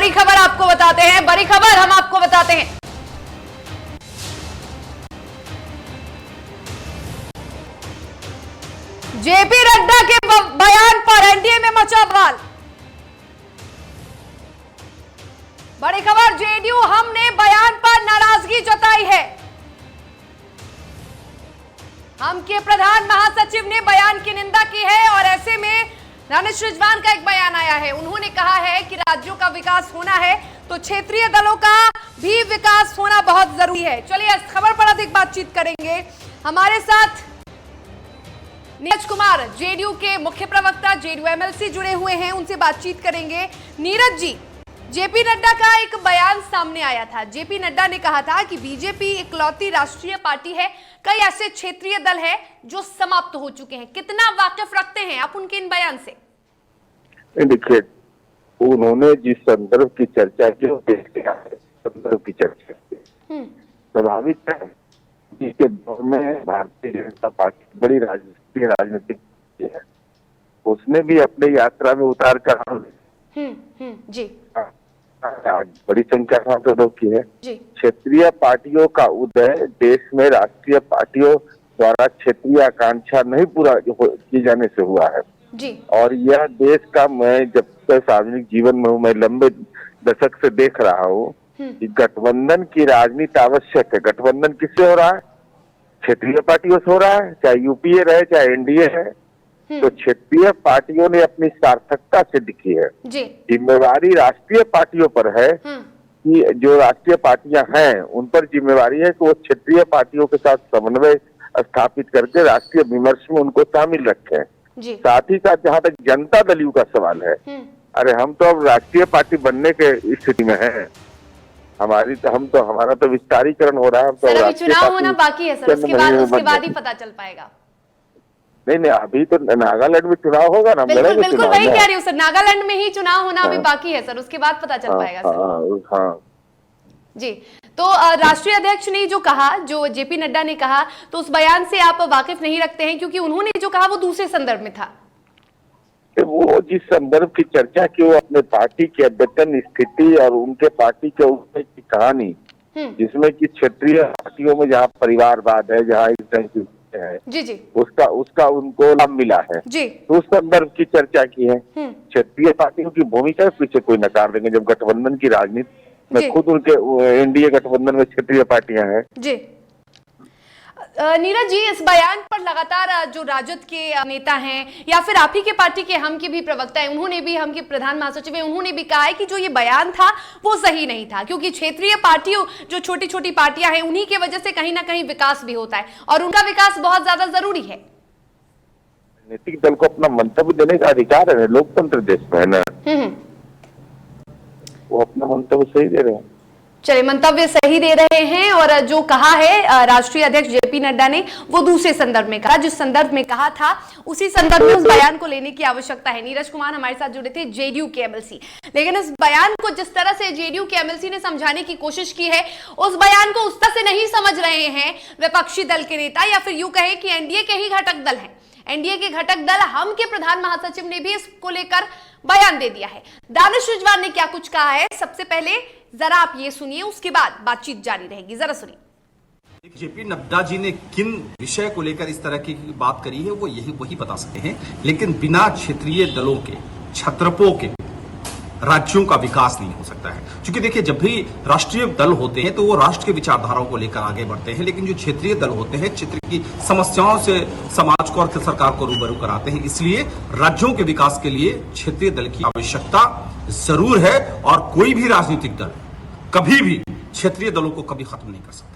बड़ी खबर आपको बताते हैं, बड़ी खबर हम आपको बताते हैं। जेपी नड्डा के बयान पर एनडीए में मचा बवाल। बड़ी खबर, जेडीयू हमने बयान पर नाराजगी जताई है। हम के प्रधान महासचिव ने बयान की निंदा की है और ऐसे में दानिश रिजवान का एक बयान आया है। उन्होंने कहा है कि राज्यों का विकास होना है तो क्षेत्रीय दलों का भी विकास होना बहुत जरूरी है। चलिए इस खबर पर अधिक बातचीत करेंगे। हमारे साथ नीरज कुमार, जेडीयू के मुख्य प्रवक्ता, जेडीयू एमएलसी जुड़े हुए हैं, उनसे बातचीत करेंगे। नीरज जी, जेपी नड्डा का एक बयान सामने आया था। जेपी नड्डा ने कहा था कि बीजेपी इकलौती राष्ट्रीय पार्टी है, कई ऐसे क्षेत्रीय दल हैं जो समाप्त हो चुके हैं। कितना वाकिफ रखते हैं आप उनके इन बयान से? देखिए, उन्होंने जिस संदर्भ की चर्चा की, संदर्भ की चर्चा की, स्वाभाविक है इसके दौर में भारतीय जनता पार्टी बड़ी राष्ट्रीय राजनीतिक है, उसने भी अपने यात्रा में उतार कर जी बड़ी संख्या सांसदों की है। जी, क्षेत्रीय पार्टियों का उदय देश में राष्ट्रीय पार्टियों द्वारा क्षेत्रीय आकांक्षा नहीं पूरा किए जाने से हुआ है जी। और यह देश का, मैं जब तक सार्वजनिक जीवन में हूँ, मैं लंबे दशक से देख रहा हूँ कि गठबंधन की राजनीति आवश्यक है। गठबंधन किससे हो रहा है? क्षेत्रीय पार्टियों से हो रहा है, चाहे यूपीए रहे चाहे एनडीए है। तो क्षेत्रीय पार्टियों ने अपनी सार्थकता सिद्ध की है। जिम्मेवारी राष्ट्रीय पार्टियों पर है कि जो राष्ट्रीय पार्टियां हैं उन पर जिम्मेवारी है कि वो क्षेत्रीय पार्टियों के साथ समन्वय स्थापित करके राष्ट्रीय विमर्श में उनको शामिल रखें। साथ ही साथ जहाँ तक जनता दल का सवाल है, अरे हम तो अब राष्ट्रीय पार्टी बनने के स्थिति में हैं। हमारा तो विस्तारीकरण हो रहा है। सर, अभी चुनाव होना बाकी है सर, उसके बाद ही पता चल पाएगा। नहीं, अभी तो नागालैंड में चुनाव होगा ना। बिल्कुल वही कह रही हूँ सर, नागालैंड में ही चुनाव होना अभी बाकी है सर, उसके बाद पता चल पाएगा सर। हाँ जी, तो राष्ट्रीय अध्यक्ष ने जो कहा, जो जेपी नड्डा ने कहा, तो उस बयान से आप वाकिफ नहीं रखते हैं क्योंकि उन्होंने जो कहा वो दूसरे संदर्भ में था। वो जिस संदर्भ की चर्चा की वो अपने पार्टी की अद्यतन स्थिति और उनके पार्टी के उठने की कहानी, जिसमें कि क्षेत्रीय पार्टियों में जहाँ परिवारवाद है, जहाँ इस तरह की है जी, उसका उनको लाभ मिला है जी, तो उस संदर्भ की चर्चा की है। क्षेत्रीय पार्टियों की भूमिका पीछे कोई नकार देंगे जब गठबंधन की राजनीति में खुद उनके एनडीए गठबंधन में क्षेत्रीय पार्टियां हैं जी। नीरज जी, इस बयान पर लगातार जो राजद के नेता हैं या फिर आप ही के पार्टी के हम के भी प्रवक्ता हैं, उन्होंने भी, हम के प्रधान महासचिव हैं, उन्होंने भी कहा है कि जो ये बयान था वो सही नहीं था क्योंकि क्षेत्रीय पार्टियों, जो छोटी छोटी पार्टियां हैं, उन्हीं की वजह से कहीं ना कहीं विकास भी होता है और उनका विकास बहुत ज्यादा जरूरी है। राजनीतिक दल को अपना मंतव्य देने का अधिकार है, लोकतंत्र देश में है ना, वो अपना मंतव्य सही दे रहे हैं। चलिए, मंतव्य सही दे रहे हैं और जो कहा है राष्ट्रीय अध्यक्ष जेपी नड्डा ने वो दूसरे संदर्भ में कहा, जिस संदर्भ में कहा था उसी संदर्भ में उस बयान को लेने की आवश्यकता है। नीरज कुमार हमारे साथ जुड़े थे, जेडीयू के एमएलसी, लेकिन इस बयान को जिस तरह से जेडीयू के एमएलसी ने समझाने की कोशिश की है, उस बयान को उस तरह से नहीं समझ रहे हैं विपक्षी दल के नेता, या फिर यूं कहे कि एनडीए के ही घटक दल हैं। एनडीए के घटक दल हम के प्रधान महासचिव ने भी इसको लेकर बयान दे दिया है। दानिश रिजवान ने क्या कुछ कहा है, सबसे पहले जरा आप ये सुनिए, उसके बाद बातचीत जारी रहेगी। जरा सुनिए। जेपी नड्डा जी ने किन विषय को लेकर इस तरह की बात करी है वो वही बता सकते हैं, लेकिन बिना क्षेत्रीय दलों के, छत्रपों के राज्यों का विकास नहीं हो सकता है। क्योंकि देखिए, जब भी राष्ट्रीय दल होते हैं तो वो राष्ट्र की विचारधाराओं को लेकर आगे बढ़ते हैं, लेकिन जो क्षेत्रीय दल होते हैं क्षेत्र की समस्याओं से समाज को और सरकार को रूबरू कराते हैं। इसलिए राज्यों के विकास के लिए क्षेत्रीय दल की आवश्यकता जरूर है और कोई भी राजनीतिक दल कभी भी क्षेत्रीय दलों को कभी खत्म नहीं कर सकता।